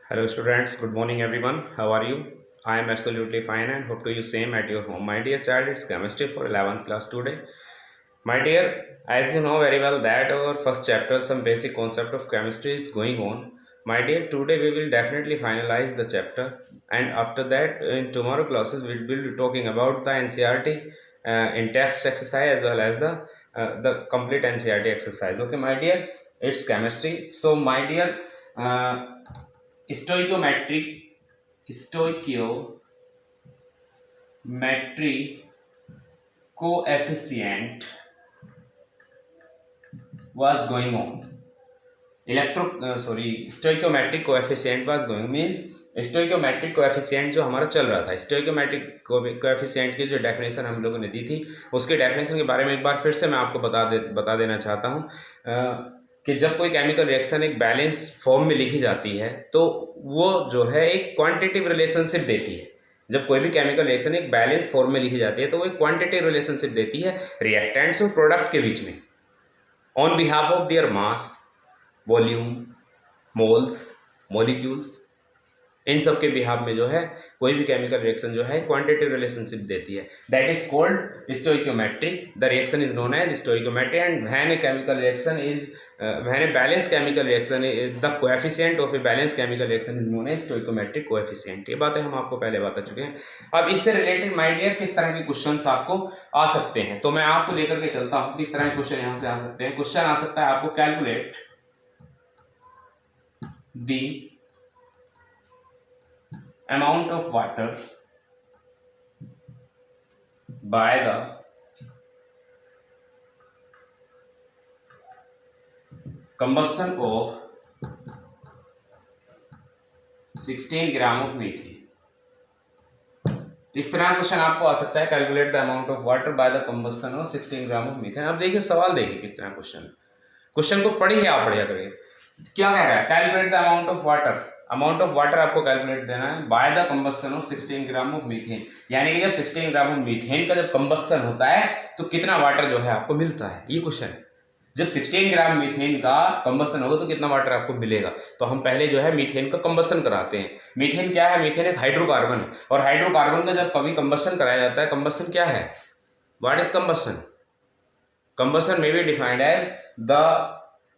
Hello students, good morning everyone. How are you? I am absolutely fine and hope to you same at your home. My dear child, it's chemistry for 11th class today. My dear, as you know very well that our first chapter, some basic concept of chemistry is going on. My dear, today we will definitely finalize the chapter, and after that in tomorrow classes we will be talking about the NCERT in text exercise as well as the complete NCERT exercise. Okay, my dear, it's chemistry. So my dear, uh, stoichiometric stoichiometry coefficient was going on. Stoichiometric coefficient was going means stoichiometric coefficient जो हमारा चल रहा था, stoichiometric coefficient की जो definition हम लोगों ने दी थी, उसके डेफिनेशन के बारे में एक बार फिर से मैं आपको बता देना चाहता हूँ कि जब कोई केमिकल रिएक्शन एक बैलेंस फॉर्म में लिखी जाती है तो वो जो है एक क्वांटिटिव रिलेशनशिप देती है। जब कोई भी केमिकल रिएक्शन एक बैलेंस फॉर्म में लिखी जाती है तो वो एक क्वांटिटिव रिलेशनशिप देती है रिएक्टेंट्स और प्रोडक्ट के बीच में on behalf of their mass, volume, moles, molecules, इन सब के बिहाफ में जो है कोई भी केमिकल रिएक्शन जो है क्वांटिटिव रिलेशनशिप देती है। That is called stoichiometric. The reaction is known as stoichiometry and when a chemical reaction is when a balance chemical reaction the coefficient of a balance chemical reaction is known as stoichiometric coefficient. ये बातें हम आपको पहले बता चुके हैं। अब इससे रिलेटेड माय डियर किस तरह के क्वेश्चंस आपको आ सकते हैं, तो मैं आपको लेकर के चलता हूं किस तरह के क्वेश्चन यहां से आ सकते हैं। क्वेश्चन आ सकता है आपको calculate the amount of water by the combustion of 16 gram of methane. इस तरह क्वेश्चन आपको आ सकता है, calculate the amount of water by the combustion of 16 gram of methane. अब देखिए सवाल, देखिए किस तरह क्वेश्चन को पढ़िए, आप पढ़िया करिए। क्या कह रहा है, calculate the amount of water, amount of water आपको कैलकुलेट देना है by the combustion of 16 gram of methane. यानी कि जब 16 ग्राम ऑफ मीथेन का जब कंबस्शन होता है तो कितना वाटर जो है आपको मिलता है, ये क्वेश्चन है। जब 16 ग्राम मीथेन का कंबस्शन होगा तो कितना वाटर आपको मिलेगा। तो हम पहले जो है मीथेन का कंबस्शन कराते हैं। मीथेन क्या है, मीथेन एक हाइड्रोकार्बन है, और हाइड्रोकार्बन का जब कभी कंबस्शन कराया जाता है, कंबस्शन क्या है, what is combustion? Combustion may be defined as the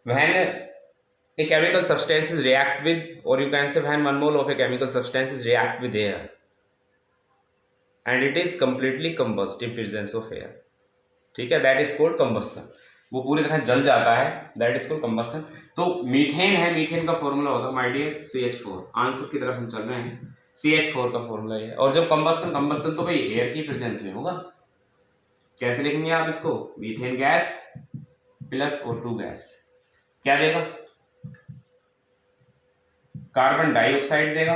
when a chemical substances react with, or you can say when one mole of a chemical substances react with air and it is completely combust in presence of air, ठीक है, that is called combustion। वो पूरी तरह जल जाता है, that is called combustion। तो methane है, मीथेन का फॉर्मूला होता है माय डियर CH4। आंसर की तरफ हम चल रहे हैं, CH4 का फॉर्मूला है। और जब कंबस्शन तो भाई एयर की प्रेजेंस में होगा। कैसे लिखेंगे आप इसको, methane gas plus O2 gas क्या देगा, कार्बन डाइऑक्साइड देगा,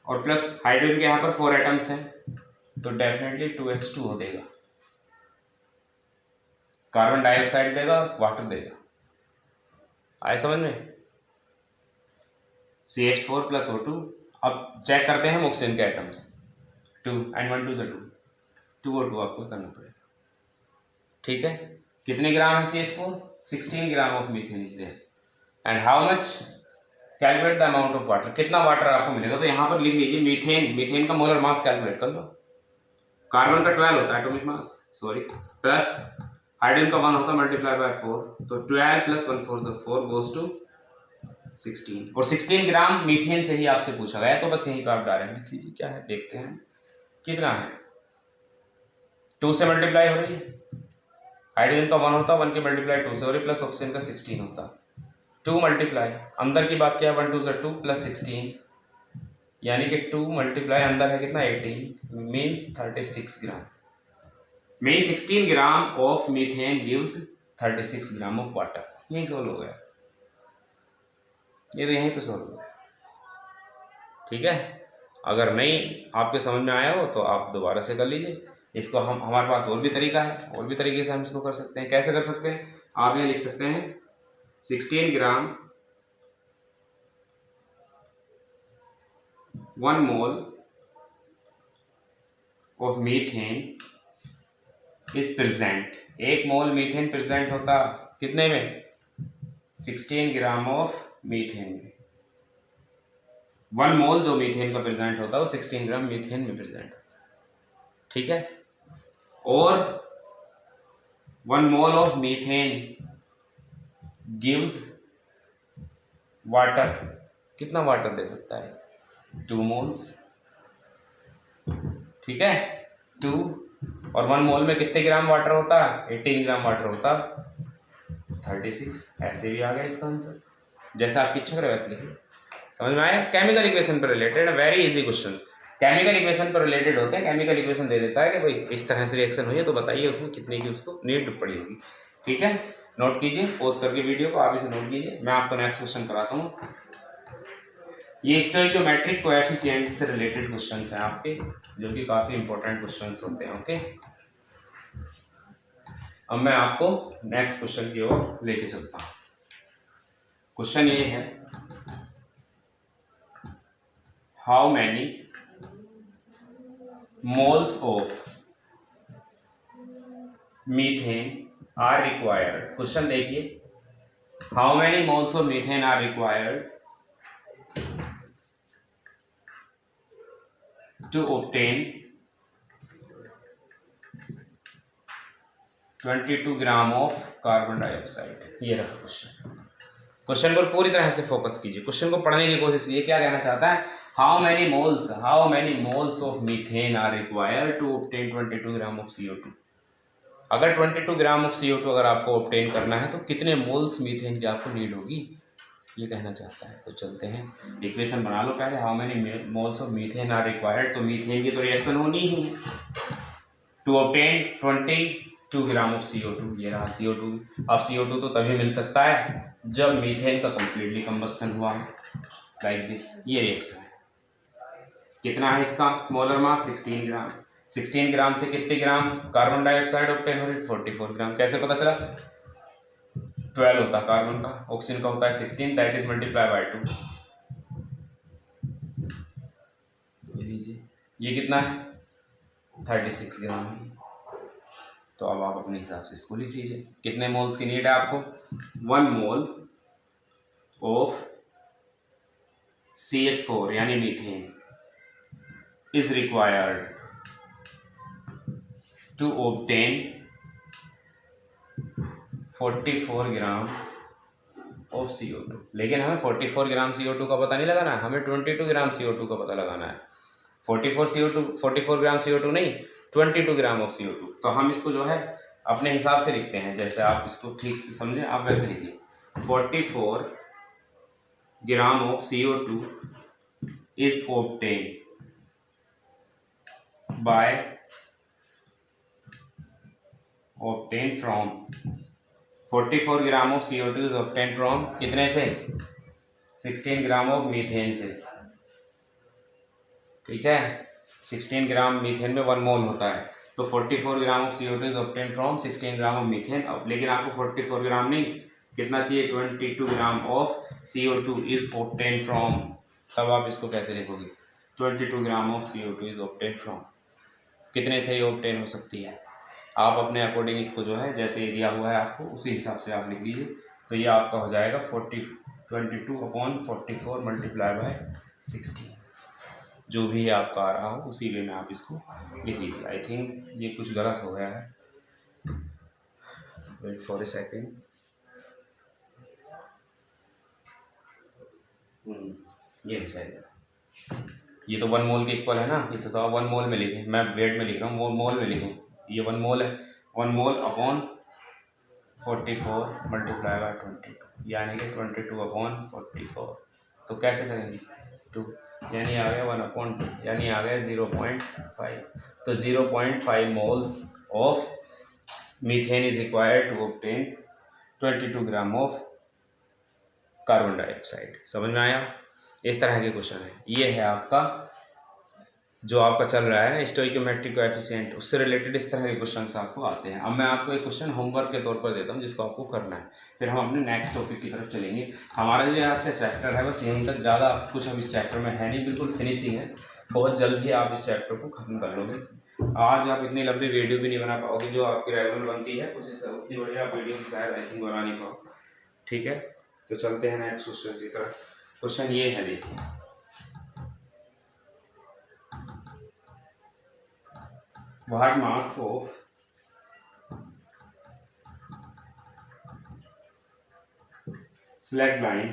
और प्लस हाइड्रोजन के यहाँ पर 4 एटम्स हैं तो डेफिनेटली 2H2O देगा। कार्बन डाइऑक्साइड देगा, वाटर देगा। आए समझ में, CH4 प्लस O2। अब चेक करते हैं ऑक्सीजन के एटम्स, 2 and 1 2 2O2 आपको करना पड़ेगा, ठीक है। कितने ग्राम है CH4? 16 gram of methane is there and how much, calculate the amount of water, कितना वाटर आपको मिलेगा। तो यहाँ पर लिख लीजिए मीथेन का मोलर मास कैलकुलेट कर लो। कार्बन का 12 होता है एटॉमिक मास, सॉरी, प्लस हाइड्रोजन का 1 होता है मल्टीप्लाई बाय 4, तो 12 प्लस 1 4 गोज टू 16। और 16 ग्राम मीथेन से ही आपसे पूछा गया, तो बस यहीं पर आप डायरेक्ट लिख लीजिए। क्या है देखते हैं कितना है, 2 से मल्टीप्लाई हो रही है, हाइड्रोजन का 1 होता है, 1 के मल्टीप्लाई 2 से हो रही, प्लस ऑक्सीजन का 16 होता, 2 मल्टीप्लाई, अंदर की बात क्या है, 1 2 2 प्लस 16, यानी कि 2 मल्टीप्लाई अंदर है कितना 18 means 36 gram. Mean 16 gram of methane gives 36 gram of water. यही सोल्व हो गया, ये तो यहीं पे सोल्व हो गया, ठीक है। अगर नहीं आपके समझ में आया हो तो आप दोबारा से कर लीजिए इसको। हम हमारे पास और भी तरीका है, और भी तरीके से हम इसको कर सकते हैं। कैसे कर सकते हैं, आप यहाँ लिख सकते हैं 16 ग्राम 1 mole of methane is present. 1 mole methane present होता कितने में, 16 ग्राम ऑफ मीथेन में। 1 मोल जो मीथेन का प्रेजेंट होता है वो 16 ग्राम मीथेन में प्रेजेंट होता है, ठीक है। और 1 mole of methane gives water, कितना वाटर दे सकता है? 2 मोल्स, ठीक है, 2। और 1 मोल में कितने ग्राम वाटर होता है? 18 ग्राम वाटर होता है, 36। ऐसे भी आ गया इसका आंसर, जैसा आपकी इच्छा करे वैसे लिखिए। समझ में आया? केमिकल इक्वेशन पर related very easy questions, chemical equation पर रिलेटेड होते हैं। केमिकल इक्वेशन दे देता है कि भाई इस तरह से रिएक्शन हुई है, तो बताइए उसमें कितने की उसको नीड पड़ी होगी, ठीक है। नोट कीजिए, पोज करके वीडियो को आप इसे नोट कीजिए। मैं आपको नेक्स्ट क्वेश्चन कराता हूँ। ये स्टोइकोमेट्रिक कोएफिशिएंट से रिलेटेड क्वेश्चंस हैं आपके, जो कि काफ़ी इंपॉर्टेंट क्वेश्चंस होते हैं, ओके। अब मैं आपको नेक्स्ट क्वेश्चन की ओर लेके चलता हूँ। क्वेश्चन ये है, how many moles of methane are required. Question देखिए, how many moles of methane are required to obtain 22 gram of carbon dioxide. ये रहा क्वेश्चन। क्वेश्चन पर पूरी तरह से फोकस कीजिए, क्वेश्चन को पढ़ने की कोशिश कीजिए। क्या कहना चाहता है? How many moles of methane are required to obtain 22 gram of CO2। अगर 22 ग्राम ऑफ CO2 अगर आपको ऑब्टेन करना है तो कितने मोल्स मीथेन की आपको नीड होगी, ये कहना चाहता है। तो चलते हैं, इक्वेशन बना लो पहले। How many moles of methane are required, तो मीथेन की तो रिएक्शन होनी ही है to obtain 22 gram of CO2। ये रहा CO2। अब CO2 तो तभी मिल सकता है जब मीथेन का कंप्लीटली कंबस्शन हुआ है, लाइक दिस। ये रिएक्शन है। कितना है इसका मोलर मास? 16 ग्राम। 16 ग्राम से कितने ग्राम कार्बन डाइऑक्साइड ऑब्टेन हो रही? 44 ग्राम। कैसे पता चला? 12 होता है कार्बन का, ऑक्सीजन का होता है 16, दैट इज मल्टीप्लाई बाय 2। लीजिए, ये कितना है? 36 ग्राम है। तो अब आप अपने हिसाब से इसको लिख लीजिए। कितने मोल्स की नीड है आपको? 1 मोल ऑफ CH4 यानी methane is required to obtain 44 gram of CO2। लेकिन हमें 44 ग्राम CO2 का पता नहीं लगाना है, हमें 22 ग्राम CO2 का पता लगाना है। 44 ग्राम CO2 नहीं, 22 ग्राम ऑफ CO2। तो हम इसको जो है अपने हिसाब से लिखते हैं, जैसे आप इसको ठीक से समझें आप वैसे लिखिए। 44 gram of CO2 is obtain bye obtain from 44 gram of CO2 is obtain from कितने से? 16 ग्राम ऑफ मीथेन से, ठीक है। 16 ग्राम मीथेन में 1 मोल होता है, तो 44 gram of CO2 is obtain from 16 gram of methane. अब लेकिन आपको 44 ग्राम नहीं, कितना चाहिए? 22 gram of CO2 is obtain from. तब आप इसको कैसे लिखोगे? 22 gram of CO2 is obtain from, कितने से ही ऑब्टेन हो सकती है? आप अपने अकॉर्डिंग इसको जो है जैसे ये दिया हुआ है आपको उसी हिसाब से आप लिख लीजिए। तो ये आपका हो जाएगा 22/44 मल्टीप्लाई बाय 16, जो भी आपका आ रहा हो उसी वे में आप इसको लिख लीजिए। आई थिंक ये कुछ गलत हो गया है, वेट फॉर ए सेकेंड। ये हो जाएगा, ये तो 1 मोल के इक्वल है ना, इसे तो आप 1 मोल में लिखें, मैं वेट में लिख रहा हूँ, मोल में लिखें। ये 1 मोल है, 1 मोल अपॉन 44 मल्टीप्लाई बाय 22, यानी कि 22/44। तो कैसे करेंगे? 2 यानी आ गया 1/2, यानी आ गया 0.5। तो 0.5 moles of methane is required to obtain 22 gram of carbon dioxide. समझ में आया? इस तरह के क्वेश्चन है। ये है आपका जो आपका चल रहा है ना स्टोइकोमेट्रिक कोएफिशिएंट, उससे रिलेटेड इस तरह के क्वेश्चंस आपको आते हैं। अब मैं आपको एक क्वेश्चन होमवर्क के तौर पर देता हूँ जिसको आपको करना है, फिर हम अपने नेक्स्ट टॉपिक की तरफ चलेंगे। हमारा जो आज का चैप्टर है बस यहीं तक, ज़्यादा कुछ अब इस चैप्टर में है नहीं, बिल्कुल फिनिशिंग है। बहुत जल्द ही आप इस चैप्टर को खत्म कर लोगे। आज आप इतनी लंबी वीडियो भी नहीं बना पाओगे जो आपकी रेगुलर बनती है, उसी से उतनी बढ़िया आप वीडियो शायद आई थिंक बना नहीं पाओ, ठीक है। तो चलते हैं नेक्स्ट क्वेश्चन की तरफ। क्वेश्चन ये है, देखिए what mass of slack line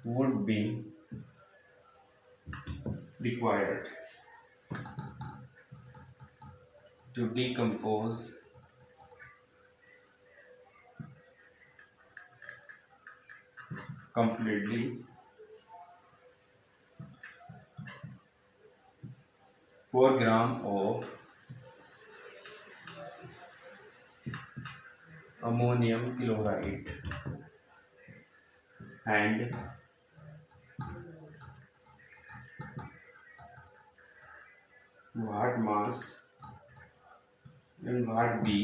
would be required to decompose completely 4 gram of ammonium chloride and what mass and what be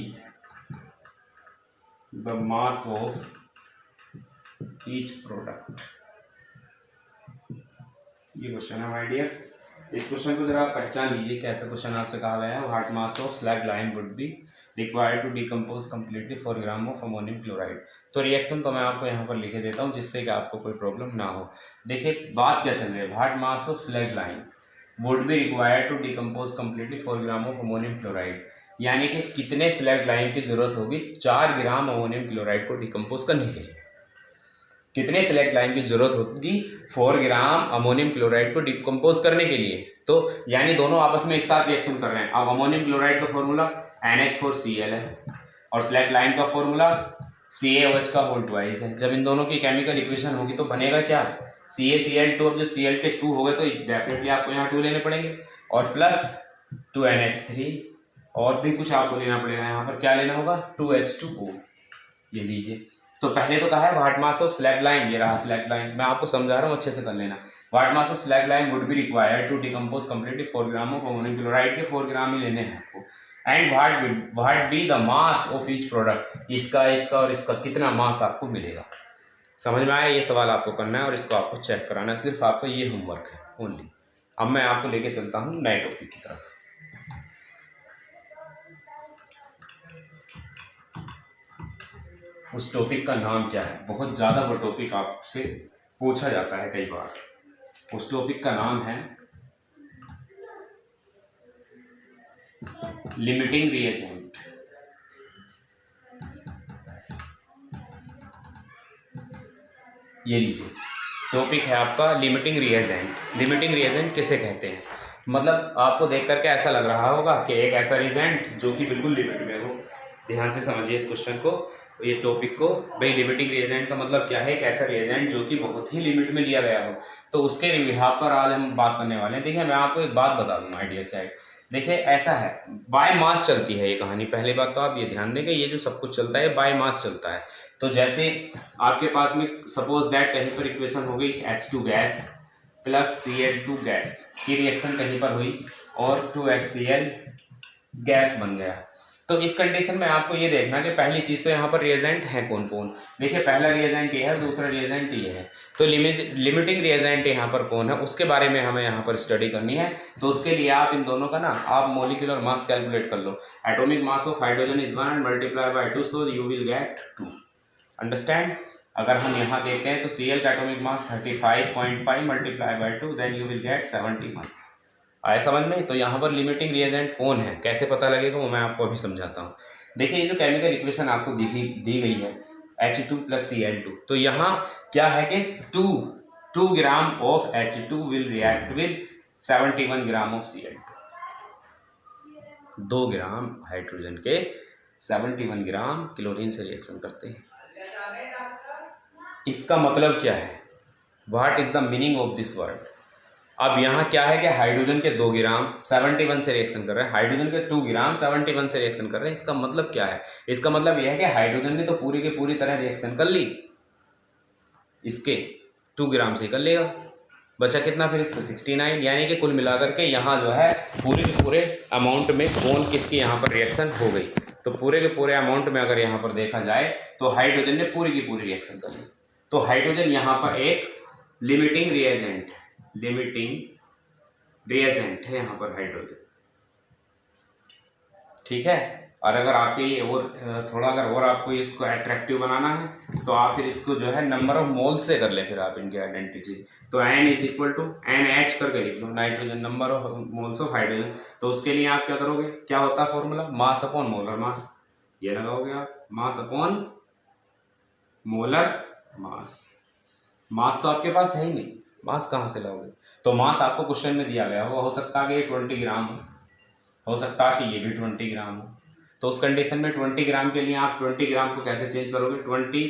the mass of each product। ये क्वेश्चन है माय डियर। इस question को जरा पहचान लीजिए कैसा क्वेश्चन आपसे कहा गया है। What mass of slag line would be required to decompose completely 4 gram of ammonium chloride. तो रिएक्शन तो मैं आपको यहाँ पर लिखे देता हूँ जिससे कि आपको कोई प्रॉब्लम ना हो। देखिए बात क्या चल रही है, what mass of slag line would be required to decompose completely 4 gram of ammonium chloride, यानी कि कितने स्लैग लाइन की जरूरत होगी 4 ग्राम अमोनियम क्लोराइड को डिकम्पोज करने के लिए। कितने स्लैग लाइन की जरूरत होगी 4 ग्राम अमोनियम क्लोराइड को डिकम्पोज करने के लिए। तो यानी दोनों आपस में एक साथ रिएक्शन कर रहे हैं। अब अमोनियम क्लोराइड का फॉर्मूला NH4Cl है और स्लैग लाइन का फॉर्मूला CaOH का होल ट्वाइस है। जब इन दोनों की केमिकल इक्वेशन होगी तो बनेगा क्या, CaCl2। अब जब Cl के 2 हो गए तो डेफिनेटली आपको यहाँ 2 लेने पड़ेंगे और प्लस 2NH3 और भी कुछ आपको लेना पड़ेगा। यहाँ पर क्या लेना होगा 2H2O ले लीजिए। तो पहले तो कहा है what mass of slag line, ये रहा स्लैग लाइन, मैं आपको समझा रहा हूँ अच्छे से कर लेना। What mass of slag line would be required to decompose completely 4 gram of ammonium chloride के 4 ग्राम ही लेने हैं आपको। And what be the mass of each product, इसका इसका और इसका कितना मास आपको मिलेगा। समझ में आया, ये सवाल आपको करना है और इसको आपको चेक कराना है। सिर्फ आपका ये होमवर्क है ओनली। अब मैं आपको लेके चलता हूँ नए टॉपिक की तरफ। उस टॉपिक का नाम क्या है, बहुत ज़्यादा वो टॉपिक आपसे पूछा जाता है कई बार। उस टॉपिक का नाम है लिमिटिंग रिएजेंट। ये लीजिए टॉपिक है आपका लिमिटिंग रिएजेंट। लिमिटिंग रिएजेंट किसे कहते हैं, मतलब आपको देख करके ऐसा लग रहा होगा कि एक ऐसा रिएजेंट जो कि बिल्कुल लिमिट में हो। ध्यान से समझिए इस क्वेश्चन को, ये टॉपिक को। भाई लिमिटिंग रिएजेंट का मतलब क्या है, एक ऐसा रिएजेंट जो कि बहुत ही लिमिट में लिया गया हो। तो उसके यहाँ पर आज हम बात करने वाले हैं। देखिए मैं आपको एक बात बता दूँ माय डियर चाइल्ड, देखिए ऐसा है बाय मास चलती है ये कहानी। पहली बात तो आप ये ध्यान देंगे ये जो सब कुछ चलता है बाय मास चलता है। तो जैसे आपके पास में सपोज दैट कहीं पर इक्वेशन हो गई H2 gas plus Cl2 gas की रिएक्शन कहीं पर हुई और 2HCl गैस बन गया। तो इस कंडीशन में आपको ये देखना कि पहली चीज़ तो यहाँ पर रिएजेंट है कौन कौन। देखिए पहला रिएजेंट ये है और दूसरा रिएजेंट ये है। तो लिमिटिंग रिएजेंट यहाँ पर कौन है उसके बारे में हमें यहाँ पर स्टडी करनी है। तो उसके लिए आप इन दोनों का ना आप मॉलिक्यूलर मास कैलकुलेट कर लो। Atomic mass of hydrogen is 1 and multiply by 2 so you will get 2। Understand. अगर हम यहाँ देखते हैं तो Cl का atomic mass 35.5 multiply by 2 then you will get 71। आया समझ में। तो यहाँ पर लिमिटिंग रिएजेंट कौन है कैसे पता लगेगा वो मैं आपको अभी समझाता हूँ। देखिए ये जो केमिकल इक्वेशन आपको दी गई है H2 प्लस Cl2, तो यहाँ क्या है कि 2 gram of H2 will react with 71 gram of Cl2। 2 gram hydrogen के 71 ग्राम क्लोरीन से रिएक्शन करते हैं। इसका मतलब क्या है, what is the meaning of this word. अब यहाँ क्या है कि हाइड्रोजन के 2 ग्राम 71 से रिएक्शन कर रहे हैं, हाइड्रोजन के 2 ग्राम 71 से रिएक्शन कर रहे हैं। इसका मतलब क्या है, इसका मतलब यह है कि हाइड्रोजन की तो पूरी की पूरी तरह रिएक्शन कर ली, इसके 2 ग्राम से कर लेगा, बचा कितना फिर इसका 69। यानी कि कुल मिलाकर के यहाँ जो है पूरे के पूरे अमाउंट में कौन किसकी यहाँ पर रिएक्शन हो गई। तो पूरे के पूरे अमाउंट में अगर यहाँ पर देखा जाए तो हाइड्रोजन ने पूरी की पूरी रिएक्शन कर ली। तो हाइड्रोजन यहाँ पर एक लिमिटिंग रिएजेंट है यहाँ पर हाइड्रोजन, ठीक है। और अगर आपके ये और थोड़ा अगर और आपको इसको अट्रैक्टिव बनाना है तो आप फिर इसको जो है नंबर ऑफ मोल्स से कर ले, फिर आप इनकी आइडेंटिटी। तो N is equal to NH करके लिख लो, nitrogen number of moles of hydrogen. तो उसके लिए आप क्या करोगे, क्या होता है formula, mass upon molar mass, ये लगाओगे आप, मास अपॉन मोलर मास। मास तो आपके पास है ही नहीं, मास कहाँ से लाओगे। तो मास आपको क्वेश्चन में दिया गया हो सकता है कि 20 ग्राम हो सकता है कि ये भी 20 ग्राम हो। तो उस कंडीशन में 20 ग्राम के लिए आप 20 ग्राम को कैसे चेंज करोगे, 20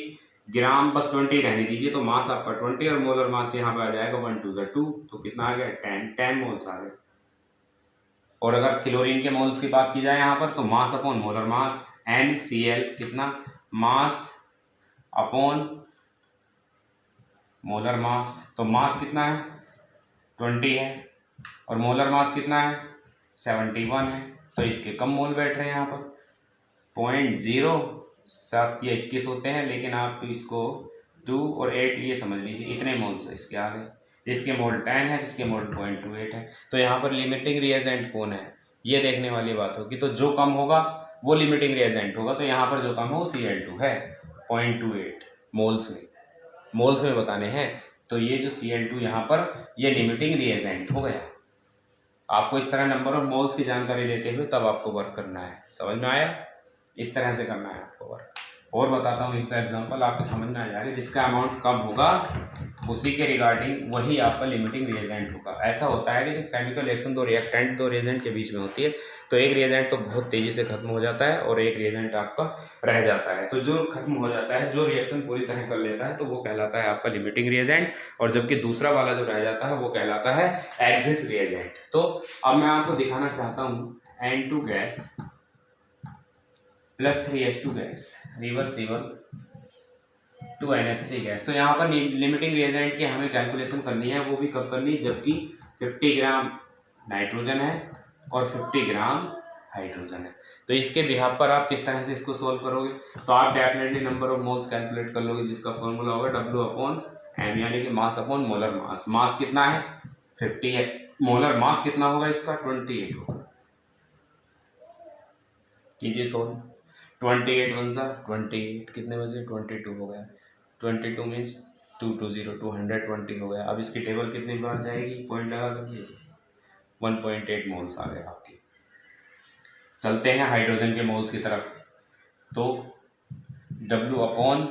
ग्राम बस 20 रहने दीजिए, तो मास आपका 20 और मोलर मास यहाँ पे आ जाएगा 1 2 2, तो कितना आ गया 10 मोल्स आ गए। और अगर क्लोरीन के मोल्स की बात की जाए यहाँ पर, तो मास अपॉन मोलर मास NCl कितना, मास अपॉन मोलर मास। तो मास कितना है 20 है और मोलर मास कितना है 71 है, तो इसके कम मोल बैठ रहे हैं यहाँ पर 0.07 या 21 होते हैं, लेकिन आप इसको 2 और 8 ये समझ लीजिए, इतने मोल्स इसके आ गए। इसके मोल 10 है, इसके मोल 0.28 है। तो यहाँ पर लिमिटिंग रिएजेंट कौन है, ये देखने वाली बात होगी। तो जो कम होगा वो लिमिटिंग रिएजेंट होगा, तो यहाँ पर जो कम हो Cl2 है 0.28 मोल्स में बताने हैं। तो ये जो Cl2 यहाँ पर ये लिमिटिंग रिएजेंट हो गया। आपको इस तरह नंबर ऑफ मोल्स की जानकारी देते हुए तब आपको वर्क करना है, समझ में आया, इस तरह से करना है आपको वर्क। और बताता हूँ एक एग्जांपल, आपके समझ में आ जाएगा। जिसका अमाउंट कम होगा उसी के रिगार्डिंग वही आपका लिमिटिंग रिएजेंट होगा। ऐसा होता है कि जब केमिकल रिएक्शन दो रिएजेंट के बीच में होती है तो एक रिएजेंट तो बहुत तेज़ी से खत्म हो जाता है और एक रिएजेंट आपका रह जाता है। तो जो खत्म हो जाता है, जो रिएक्शन पूरी तरह कर लेता है, तो वो कहलाता है आपका लिमिटिंग रिएजेंट, और जबकि दूसरा वाला जो रह जाता है वो कहलाता है एक्सिस रिएजेंट। तो अब मैं आपको दिखाना चाहता हूँ N2 gas plus 3H2 gas reversible 2NH3 gas. तो यहाँ पर लिमिटिंग रिएजेंट की हमें कैलकुलेशन करनी है, वो भी कब करनी है, जबकि 50 ग्राम नाइट्रोजन है और 50 ग्राम हाइड्रोजन है। तो इसके बिहाफ पर आप किस तरह से इसको सोल्व करोगे, तो आप definitely number of moles calculate कर लोगे, जिसका फॉर्मूला होगा W/M, यानी कि मास अपॉन मोलर मास। मास कितना है 50 है, मोलर मास कितना होगा इसका 28 होगा। कीजिए सोल्व, 28 वन सा 28, कितने बजे 22 हो गया, 22 मीन्स 220 220 हो गया। अब इसकी टेबल कितनी बार जाएगी, पॉइंट लगा कर 1.8 मोल्स आ गए आपके। चलते हैं हाइड्रोजन के मोल्स की तरफ। तो W/M,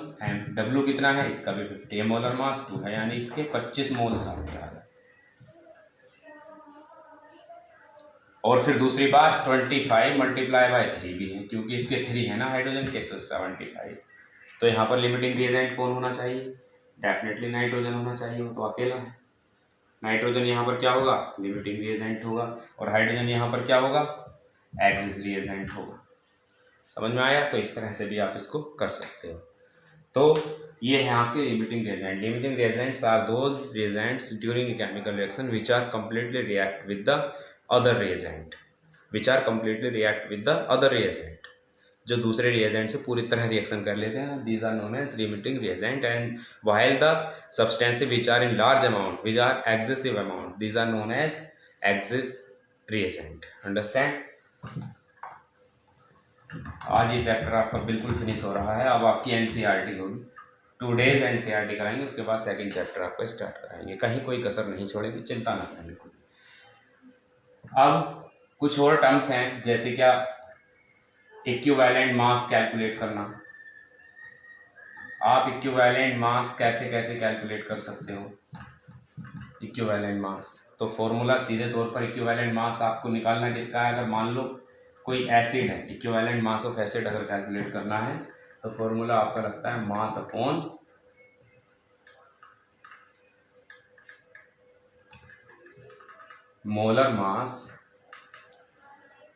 W कितना है इसका भी 50 है, मोलर मास 2 है, यानी इसके 25 मोल्स आपके आ गए। और फिर दूसरी बात 25 मल्टीप्लाई बाय 3 भी है, क्योंकि इसके 3 है ना हाइड्रोजन के, तो 75। तो यहाँ पर लिमिटिंग रिएजेंट कौन होना चाहिए, डेफिनेटली नाइट्रोजन होना चाहिए, वो तो अकेला है। नाइट्रोजन यहाँ पर क्या होगा, लिमिटिंग रिएजेंट होगा, और हाइड्रोजन यहाँ पर क्या होगा, एक्सिस रिएजेंट होगा। समझ में आया। तो इस तरह से भी आप इसको कर सकते हो। तो ये है आपके limiting reagent. Limiting reagents are those reagents during a chemical reaction which are completely react with the other reagent, which are completely react with the other reagent, जो दूसरे रिएजेंट से पूरी तरह रिएक्शन कर लेते हैं। These are known as limiting reagent, and while the substances which are in large amount which are excessive amount, these are known as excess reagent. Understand. आज ये चैप्टर आपका बिल्कुल फिनिश हो रहा है। अब आपकी NCERT होगी, 2 डेज NCERT कराएंगे, उसके बाद सेकंड चैप्टर आपको स्टार्ट कराएंगे। कहीं कोई कसर नहीं छोड़ेगी, चिंता ना करें बिल्कुल। अब कुछ और टर्म्स हैं, जैसे क्या इक्विवेलेंट मास कैलकुलेट करना। आप इक्विवेलेंट मास कैसे कैसे कैलकुलेट कर सकते हो, इक्विवेलेंट मास। तो फॉर्मूला सीधे तौर पर इक्विवेलेंट मास आपको निकालना किसका है, अगर मान लो कोई एसिड है, इक्विवेलेंट मास ऑफ एसिड अगर कैलकुलेट करना है तो फॉर्मूला आपका लगता है मास upon molar mass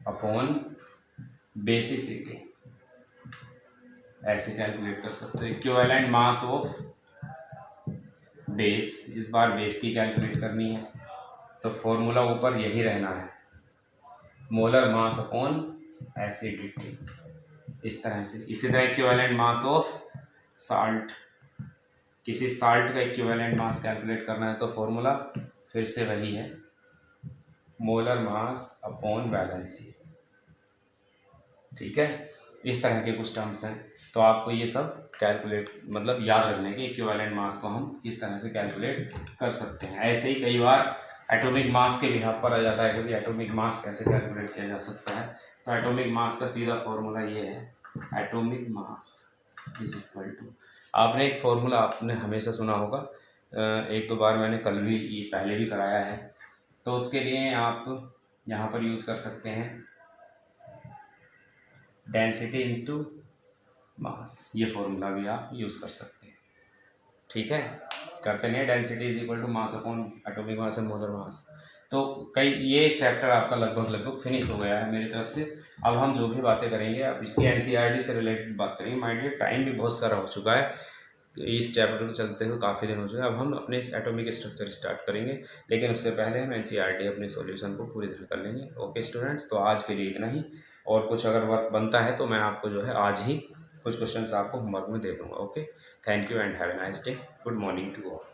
upon basicity, ऐसे कैलकुलेट कर सकते हो। इक्विवेलेंट मास ऑफ बेस, इस बार बेस की कैलकुलेट करनी है, तो फॉर्मूला ऊपर यही रहना है, मोलर मास अपॉन एसिडिटी, इस तरह से। इसी तरह इक्विवेलेंट मास ऑफ साल्ट, किसी साल्ट का इक्विवेलेंट मास कैलकुलेट करना है तो फॉर्मूला फिर से वही है, मोलर मास अपॉन वैलेंसी। ठीक है, इस तरह के कुछ टर्म्स हैं। तो आपको ये सब कैलकुलेट मतलब याद रखने के इक्विवेलेंट मास को हम किस तरह से कैलकुलेट कर सकते हैं। ऐसे ही कई बार एटॉमिक मास के बिहाफ पर आ जाता है कि एटॉमिक मास कैसे कैलकुलेट किया जा सकता है। तो एटॉमिक मास का सीधा फॉर्मूला ये है, atomic mass is equal to, आपने एक फॉर्मूला आपने हमेशा सुना होगा, एक दो बार मैंने कल भी ये पहले भी कराया है, तो उसके लिए आप यहाँ पर यूज़ कर सकते हैं डेंसिटी इनटू मास, ये फॉर्मूला भी आप यूज़ कर सकते हैं। ठीक है, करते नहीं, density is equal to mass upon atomic mass and molar mass. तो कई ये चैप्टर आपका लगभग फिनिश हो गया है मेरी तरफ से। अब हम जो भी बातें करेंगे अब इसकी एनसीईआरटी से रिलेटेड बात करेंगे। माइंड ये टाइम भी बहुत सारा हो चुका है, इस चैप्टर को चलते हुए काफ़ी दिन हो चुके हैं। अब हम अपने एटॉमिक स्ट्रक्चर स्टार्ट करेंगे, लेकिन उससे पहले हम एनसीईआरटी अपने सॉल्यूशन को पूरी तरह कर लेंगे। ओके स्टूडेंट्स, तो आज के लिए इतना ही, और कुछ अगर वर्क बनता है तो मैं आपको जो है आज ही कुछ क्वेश्चंस आपको होमवर्क में दे दूँगा। Okay, thank you and have a nice day. Good morning to all.